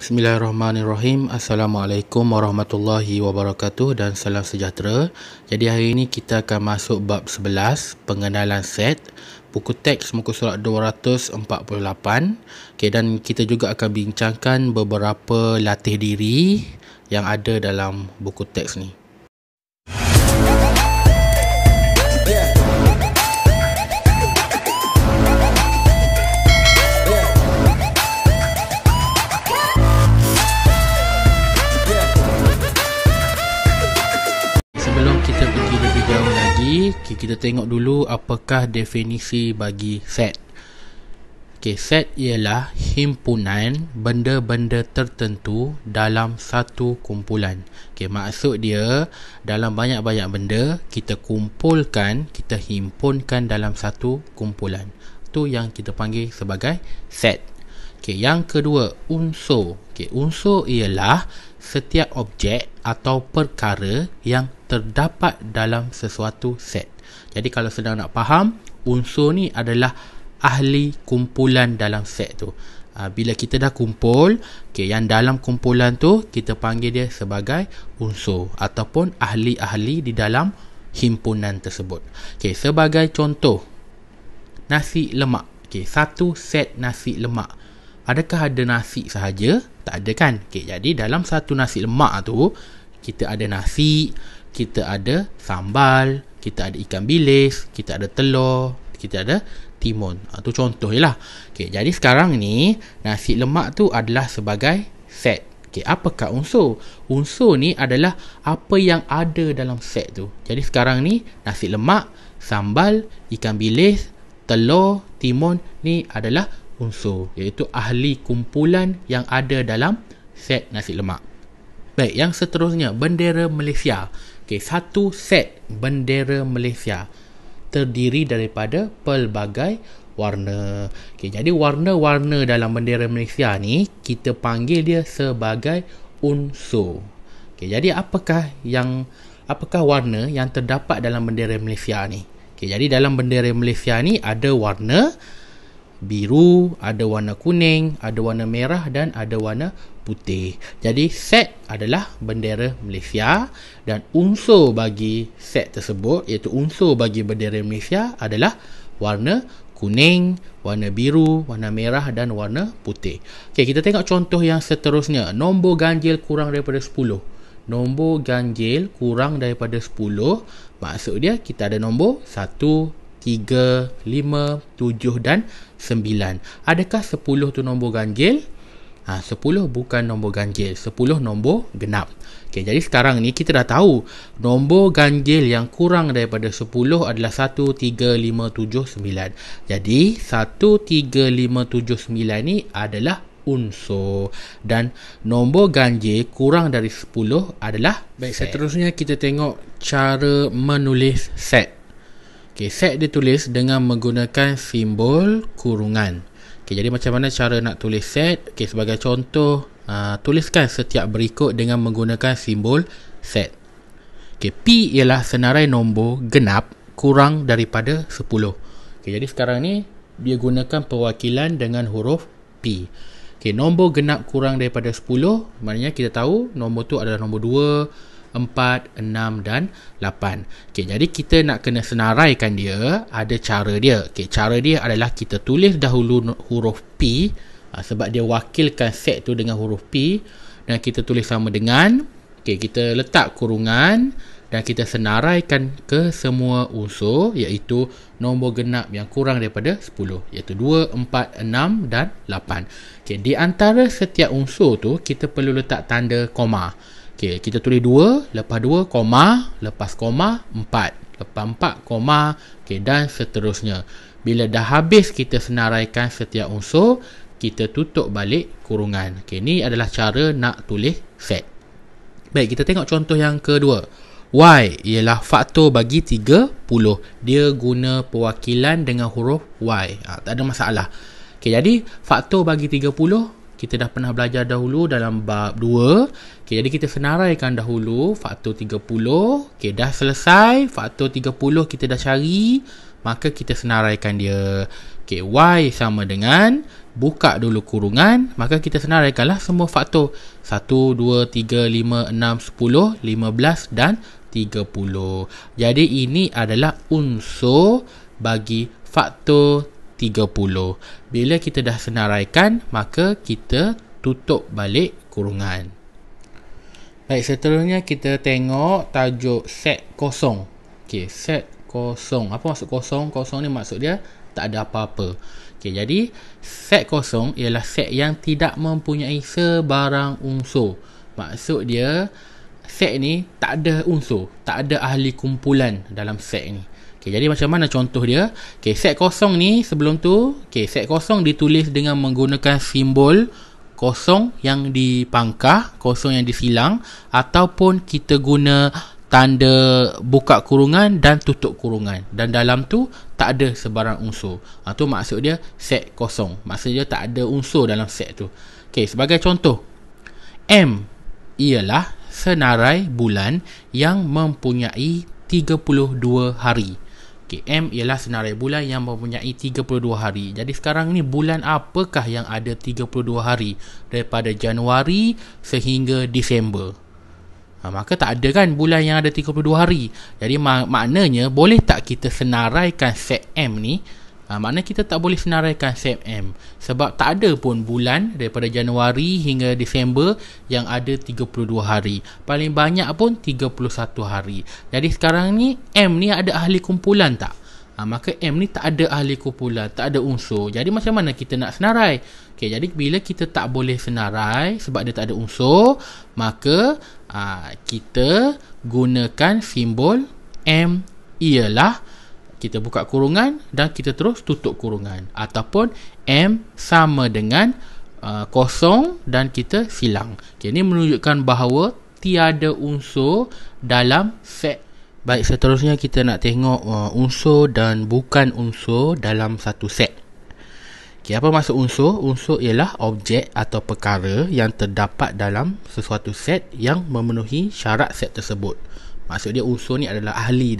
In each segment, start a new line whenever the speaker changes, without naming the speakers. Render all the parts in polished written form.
Bismillahirrahmanirrahim. Assalamualaikum warahmatullahi wabarakatuh dan salam sejahtera. Jadi hari ini kita akan masuk bab 11, pengenalan set, buku teks muka surat 248. Okay, dan kita juga akan bincangkan beberapa latih diri yang ada dalam buku teks ni. Kita tengok dulu apakah definisi bagi set. Set ialah himpunan benda-benda tertentu dalam satu kumpulan. Maksud dia dalam banyak-banyak benda kita kumpulkan, kita himpunkan dalam satu kumpulan. Itu yang kita panggil sebagai set. Yang kedua, unsur. Unsur ialah setiap objek atau perkara yang terdapat dalam sesuatu set. Jadi kalau sedang nak faham, unsur ni adalah ahli kumpulan dalam set tu. Bila kita dah kumpul, yang dalam kumpulan tu kita panggil dia sebagai unsur ataupun ahli-ahli di dalam himpunan tersebut. Sebagai contoh, nasi lemak. Satu set nasi lemak. Adakah ada nasi sahaja? Tak ada kan? Jadi dalam satu nasi lemak tu, kita ada nasi, kita ada sambal, kita ada ikan bilis, kita ada telur, kita ada timun. Itu contoh je lah. Jadi sekarang ni, nasi lemak tu adalah sebagai set. Apakah unsur? Unsur ni adalah apa yang ada dalam set tu. Jadi sekarang ni, nasi lemak, sambal, ikan bilis, telur, timun ni adalah unsur, iaitu ahli kumpulan yang ada dalam set nasi lemak. Baik, yang seterusnya, bendera Malaysia. Satu set bendera Malaysia terdiri daripada pelbagai warna. Jadi warna-warna dalam bendera Malaysia ni kita panggil dia sebagai unsur. Jadi apakah warna yang terdapat dalam bendera Malaysia ni? Jadi dalam bendera Malaysia ni ada warna biru, ada warna kuning, ada warna merah dan ada warna putih. Jadi set adalah bendera Malaysia dan unsur bagi set tersebut, iaitu unsur bagi bendera Malaysia adalah warna kuning, warna biru, warna merah dan warna putih. Kita tengok contoh yang seterusnya. Nombor ganjil kurang daripada 10. Nombor ganjil kurang daripada 10, maksud dia kita ada nombor 1, 3, 5, 7 dan 9. Adakah 10 tu nombor ganjil? 10 bukan nombor ganjil, 10 nombor genap. Jadi sekarang ni kita dah tahu nombor ganjil yang kurang daripada 10 adalah 1, 3, 5, 7, 9. Jadi 1, 3, 5, 7, 9 ni adalah unsur dan nombor ganjil kurang dari 10 adalah baik. Seterusnya kita tengok cara menulis set. Set ditulis dengan menggunakan simbol kurungan. Jadi macam mana cara nak tulis set? Sebagai contoh, tuliskan setiap berikut dengan menggunakan simbol set. P ialah senarai nombor genap kurang daripada 10. Jadi sekarang ni dia gunakan perwakilan dengan huruf P. Nombor genap kurang daripada 10, maknanya kita tahu nombor tu adalah nombor 2, 4, 6 dan 8. Jadi kita nak kena senaraikan dia, ada cara dia. Cara dia adalah kita tulis dahulu huruf P, sebab dia wakilkan set tu dengan huruf P, dan kita tulis sama dengan, kita letak kurungan dan kita senaraikan ke semua unsur, iaitu nombor genap yang kurang daripada 10, iaitu 2, 4, 6 dan 8. Di antara setiap unsur tu kita perlu letak tanda koma. Kita tulis 2, lepas 2, koma, lepas koma, 4, lepas 4, koma, dan seterusnya. Bila dah habis kita senaraikan setiap unsur, kita tutup balik kurungan. Ini adalah cara nak tulis set. Baik, kita tengok contoh yang kedua. Y ialah faktor bagi 30. Dia guna perwakilan dengan huruf Y. Tak ada masalah. Jadi faktor bagi 30 kita dah pernah belajar dahulu dalam bab 2. Jadi kita senaraikan dahulu faktor 30. Dah selesai faktor 30 kita dah cari, maka kita senaraikan dia. Okay, Y sama dengan, buka dulu kurungan, maka kita senaraikanlah semua faktor 1, 2, 3, 5, 6, 10, 15 dan 30. Jadi ini adalah unsur bagi faktor 30. Bila kita dah senaraikan, maka kita tutup balik kurungan. Baik, seterusnya kita tengok tajuk set kosong. Okay, set kosong. Apa maksud kosong? Kosong ni maksud dia tak ada apa-apa. Okay, jadi set kosong ialah set yang tidak mempunyai sebarang unsur. Maksud dia set ni tak ada unsur, tak ada ahli kumpulan dalam set ni. Okay, jadi macam mana contoh dia? Okay, set kosong ni sebelum tu, okay, set kosong ditulis dengan menggunakan simbol kosong yang dipangkah, kosong yang disilang, ataupun kita guna tanda buka kurungan dan tutup kurungan, dan dalam tu tak ada sebarang unsur. Tu maksud dia set kosong. Maksud dia tak ada unsur dalam set tu. Okay, sebagai contoh, M ialah senarai bulan yang mempunyai 32 hari. Okay, M ialah senarai bulan yang mempunyai 32 hari. Jadi sekarang ni bulan apakah yang ada 32 hari daripada Januari sehingga Disember? Maka tak ada kan bulan yang ada 32 hari. Jadi maknanya boleh tak kita senaraikan set M ni? Maknanya kita tak boleh senaraikan set M, sebab tak ada pun bulan daripada Januari hingga Disember yang ada 32 hari. Paling banyak pun 31 hari. Jadi sekarang ni M ni ada ahli kumpulan tak? Maka M ni tak ada ahli kumpulan, tak ada unsur. Jadi macam mana kita nak senarai? Okay, jadi bila kita tak boleh senarai sebab dia tak ada unsur, maka kita gunakan simbol M ialah kita buka kurungan dan kita terus tutup kurungan, ataupun M sama dengan kosong dan kita silang. Okay, ini menunjukkan bahawa tiada unsur dalam set. Baik, seterusnya kita nak tengok unsur dan bukan unsur dalam satu set. Okay, apa maksud unsur? Unsur ialah objek atau perkara yang terdapat dalam sesuatu set yang memenuhi syarat set tersebut. Maksud dia unsur ni adalah ahli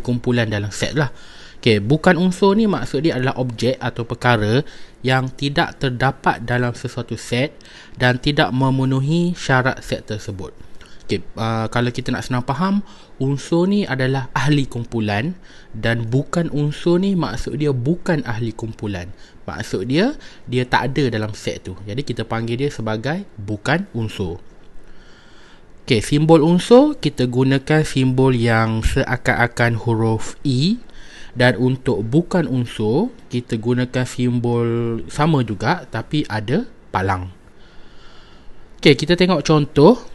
kumpulan dalam set lah. Okay, bukan unsur ni maksud dia adalah objek atau perkara yang tidak terdapat dalam sesuatu set dan tidak memenuhi syarat set tersebut. Okay, kalau kita nak senang faham, unsur ni adalah ahli kumpulan, dan bukan unsur ni maksud dia bukan ahli kumpulan. Maksud dia tak ada dalam set tu. Jadi kita panggil dia sebagai bukan unsur. Okay, simbol unsur kita gunakan simbol yang seakan-akan huruf E, dan untuk bukan unsur kita gunakan simbol sama juga tapi ada palang. Okay, kita tengok contoh.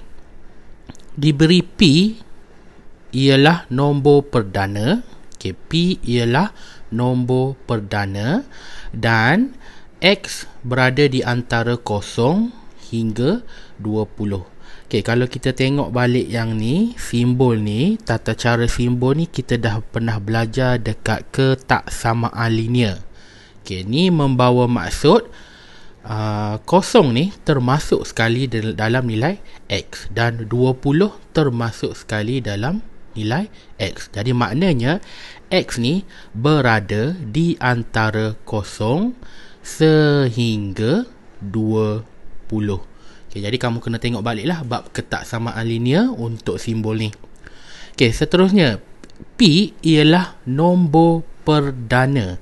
Diberi P ialah nombor perdana. Okay, P ialah nombor perdana dan X berada di antara 0 hingga 20. Okay, kalau kita tengok balik yang ni, simbol ni, tata cara simbol ni kita dah pernah belajar dekat ketaksamaan linear. Okay, ni membawa maksud kosong ni termasuk sekali dalam nilai X dan 20 termasuk sekali dalam nilai X. Jadi maknanya X ni berada di antara 0 sehingga 20. Okay, jadi kamu kena tengok balik lah bab ketaksamaan linear untuk simbol ni. Okay, seterusnya P ialah nombor perdana.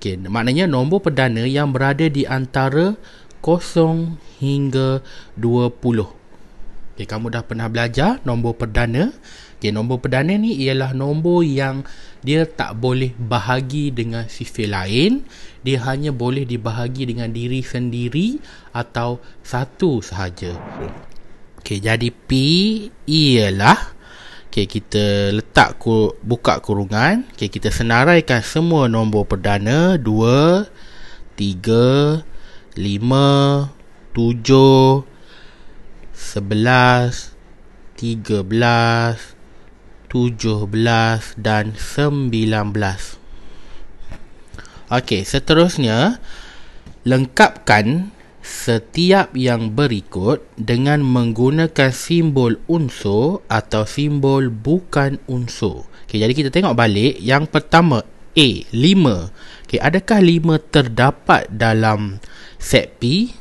Okay, maknanya nombor perdana yang berada di antara 0 hingga 20. Okay, kamu dah pernah belajar nombor perdana. Okay, nombor perdana ni ialah nombor yang dia tak boleh bahagi dengan sifir lain. Dia hanya boleh dibahagi dengan diri sendiri atau satu sahaja. Okay, jadi P ialah, okay, kita letak buka kurungan. Okay, kita senaraikan semua nombor perdana 2, 3, 5, 7, 11, 13, 17 dan 19. Okey, seterusnya lengkapkan setiap yang berikut dengan menggunakan simbol unsur atau simbol bukan unsur. Okey, jadi kita tengok balik. Yang pertama A, 5. Okey, Okay, adakah 5 terdapat dalam set P?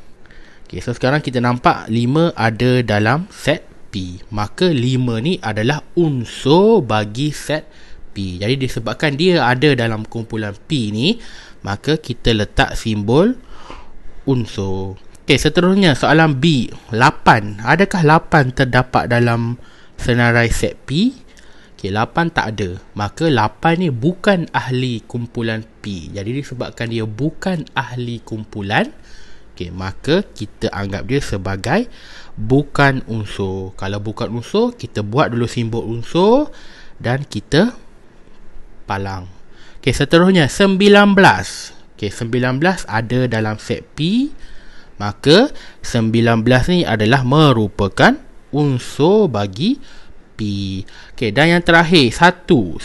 Okay, so sekarang kita nampak 5 ada dalam set P. Maka 5 ni adalah unsur bagi set P. Jadi disebabkan dia ada dalam kumpulan P ni, maka kita letak simbol unsur. Okay, seterusnya soalan B, 8. Adakah 8 terdapat dalam senarai set P? Okay, 8 tak ada. Maka 8 ni bukan ahli kumpulan P. Jadi disebabkan dia bukan ahli kumpulan, okay, maka kita anggap dia sebagai bukan unsur. Kalau bukan unsur, kita buat dulu simbol unsur dan kita palang. Okay, seterusnya 19. Okay, 19 ada dalam set P. Maka 19 ni adalah merupakan unsur bagi P. Okay, dan yang terakhir 1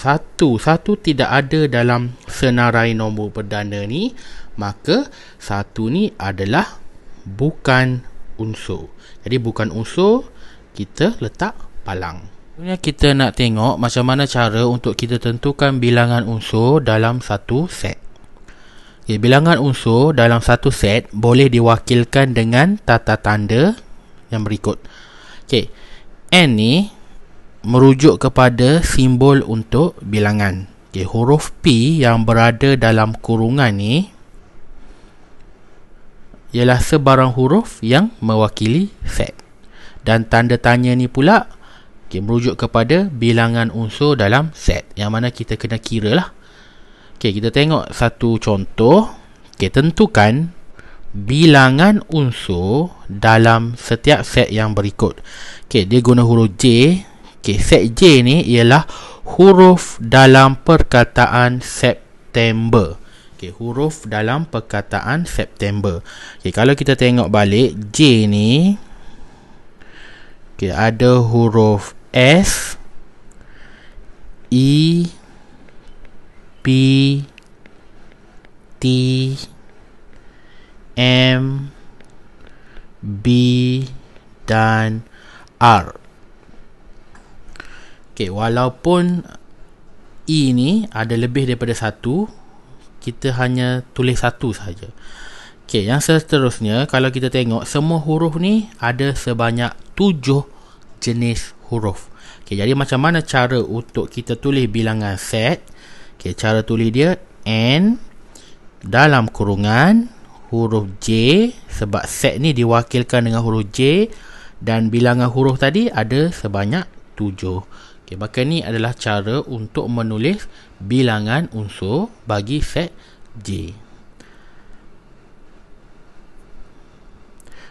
tidak ada dalam senarai nombor perdana ni. Maka 1 ni adalah bukan unsur. Jadi bukan unsur, kita letak palang. Kita nak tengok macam mana cara untuk kita tentukan bilangan unsur dalam satu set. Okay, bilangan unsur dalam satu set boleh diwakilkan dengan tata tanda yang berikut. Okay, N ni merujuk kepada simbol untuk bilangan. Okay, huruf P yang berada dalam kurungan ni ialah sebarang huruf yang mewakili set. Dan tanda tanya ni pula, okay, merujuk kepada bilangan unsur dalam set, yang mana kita kena kira lah. Okay, kita tengok satu contoh. Okay, tentukan bilangan unsur dalam setiap set yang berikut. Okay, dia guna huruf J. Okay, set J ni ialah huruf dalam perkataan September. Okay, huruf dalam perkataan September. Okay, kalau kita tengok balik, J ni, okay, ada huruf S, E, P, T, M, B dan R. Okay, walaupun E ni ada lebih daripada satu, kita hanya tulis satu sahaja. Okay, yang seterusnya, kalau kita tengok, semua huruf ni ada sebanyak 7 jenis huruf. Okay, jadi macam mana cara untuk kita tulis bilangan set? Okay, cara tulis dia N dalam kurungan huruf J, sebab set ni diwakilkan dengan huruf J, dan bilangan huruf tadi ada sebanyak 7. Okay, maka ni adalah cara untuk menulis bilangan unsur bagi set J.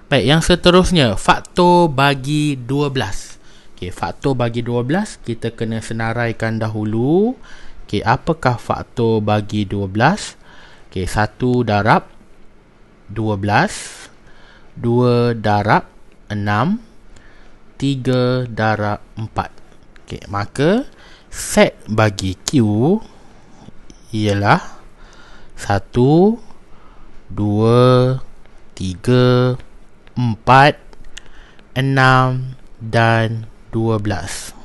Baik, yang seterusnya, faktor bagi 12. Okay, faktor bagi 12 kita kena senaraikan dahulu. Okay, apakah faktor bagi 12? Okay, 1 darab 12, 2 darab 6, 3 darab 4. Okay, maka set bagi Q ialah 1, 2, 3, 4, 6 dan 12.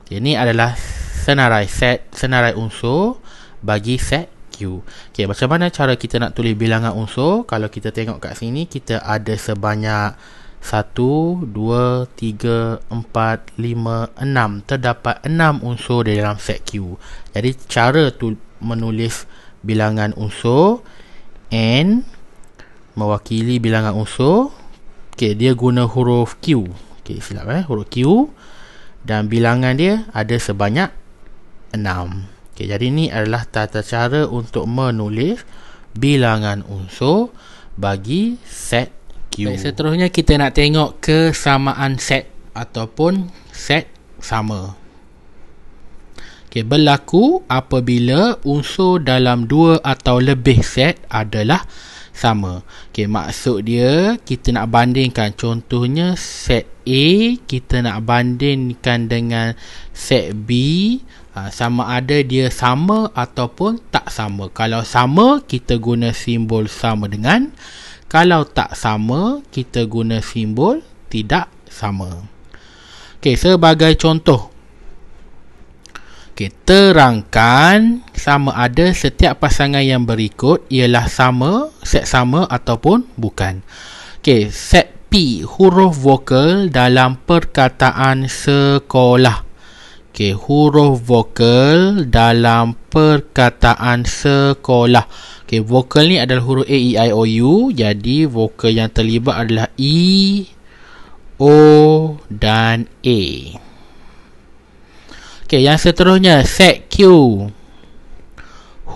Ini adalah senarai unsur bagi set Q. Okay, macam mana cara kita nak tulis bilangan unsur? Kalau kita tengok kat sini, kita ada sebanyak 1, 2, 3, 4, 5, 6. Terdapat 6 unsur di dalam set Q. Jadi cara menulis bilangan unsur, N mewakili bilangan unsur. Okay, dia guna huruf Q. Okay, silap huruf Q. Dan bilangan dia ada sebanyak 6. Okay, jadi ini adalah tata cara untuk menulis bilangan unsur bagi set Q. Baik, seterusnya kita nak tengok kesamaan set ataupun set sama. Okay, berlaku apabila unsur dalam 2 atau lebih set adalah sama. Okay, maksud dia kita nak bandingkan, contohnya set A kita nak bandingkan dengan set B, sama ada dia sama ataupun tak sama. Kalau sama, kita guna simbol sama dengan. Kalau tak sama, kita guna simbol tidak sama. Okay, sebagai contoh, Okey, terangkan sama ada setiap pasangan yang berikut ialah sama, set sama ataupun bukan. Okey, set P, huruf vokal dalam perkataan sekolah. Okey, huruf vokal dalam perkataan sekolah. Okey, vokal ni adalah huruf A, E, I, O, U. Jadi, vokal yang terlibat adalah E, O dan A. Okey, yang seterusnya set Q,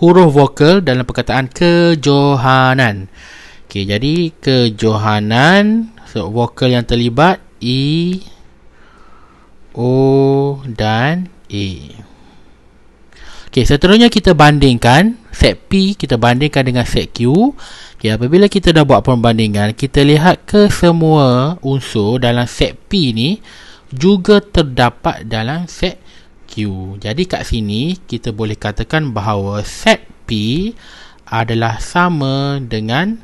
huruf vokal dalam perkataan kejohanan. Okey, jadi kejohanan, so vokal yang terlibat E, O dan A. Okey, seterusnya kita bandingkan set P, kita bandingkan dengan set Q. Okey, apabila kita dah buat perbandingan, kita lihat kesemua unsur dalam set P ni juga terdapat dalam set Q. Jadi kat sini kita boleh katakan bahawa set P adalah sama dengan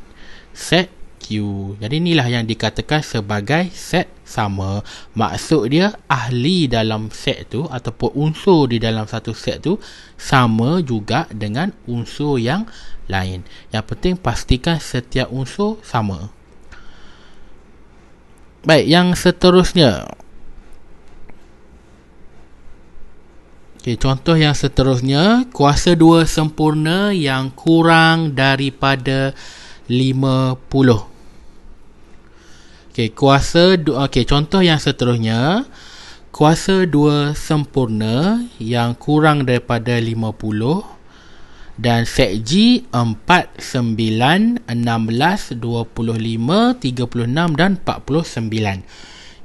set Q. Jadi inilah yang dikatakan sebagai set sama. Maksud dia ahli dalam set tu ataupun unsur di dalam satu set tu sama juga dengan unsur yang lain. Yang penting pastikan setiap unsur sama. Baik, yang seterusnya. Okay, contoh yang seterusnya, kuasa 2 sempurna yang kurang daripada 50. Okay, contoh yang seterusnya, kuasa 2 sempurna yang kurang daripada 50 dan set G 4, 9, 16, 25, 36 dan 49.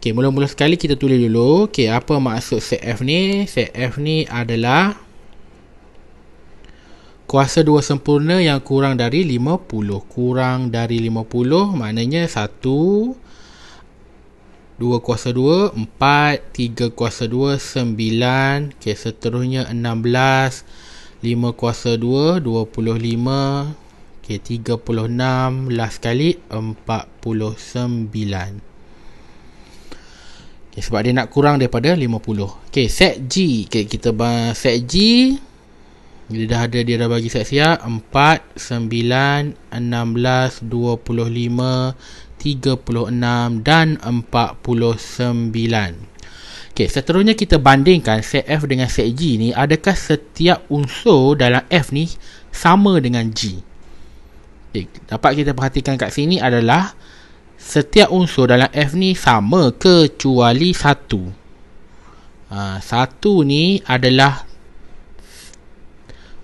Okay, mula-mula sekali kita tulis dulu. Okay, apa maksud set F ni? Set F ni adalah kuasa 2 sempurna yang kurang dari 50. Kurang dari 50 maknanya 1, 2 kuasa 2, 4, 3 kuasa 2, 9. Okay, seterusnya 16, 5 kuasa 2, 25. Okay, 36, last kali 49. Okay, sebab dia nak kurang daripada 50. Okay, set G. Okay, kita set G. Dia dah bagi set siap. 4, 9, 16, 25, 36 dan 49. Okay, seterusnya kita bandingkan set F dengan set G ni. Adakah setiap unsur dalam F ni sama dengan G? Okay, dapat kita perhatikan kat sini adalah setiap unsur dalam F ni sama kecuali 1. Satu ni adalah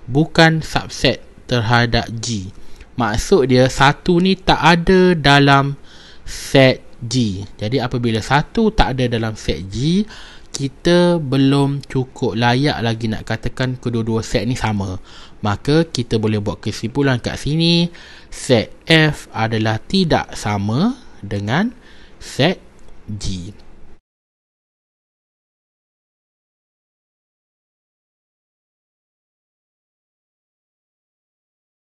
bukan subset terhadap G. Maksud dia satu ni tak ada dalam set G. Jadi apabila satu tak ada dalam set G, kita belum cukup layak lagi nak katakan kedua-dua set ni sama. Maka kita boleh buat kesimpulan kat sini, set F adalah tidak sama dengan set G.